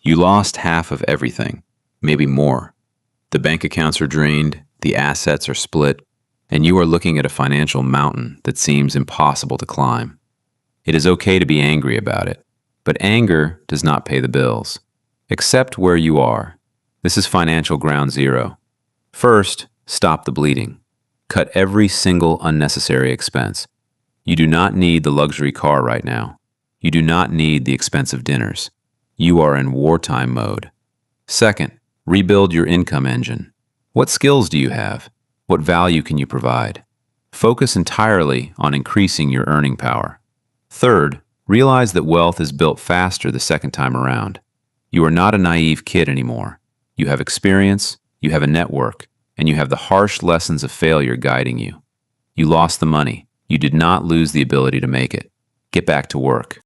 You lost half of everything, maybe more. The bank accounts are drained, the assets are split, and you are looking at a financial mountain that seems impossible to climb. It is okay to be angry about it, but anger does not pay the bills. Accept where you are. This is financial ground zero. First, stop the bleeding. Cut every single unnecessary expense. You do not need the luxury car right now. You do not need the expensive dinners. You are in wartime mode. Second, rebuild your income engine. What skills do you have? What value can you provide? Focus entirely on increasing your earning power. Third, realize that wealth is built faster the second time around. You are not a naive kid anymore. You have experience, you have a network, and you have the harsh lessons of failure guiding you. You lost the money. You did not lose the ability to make it. Get back to work.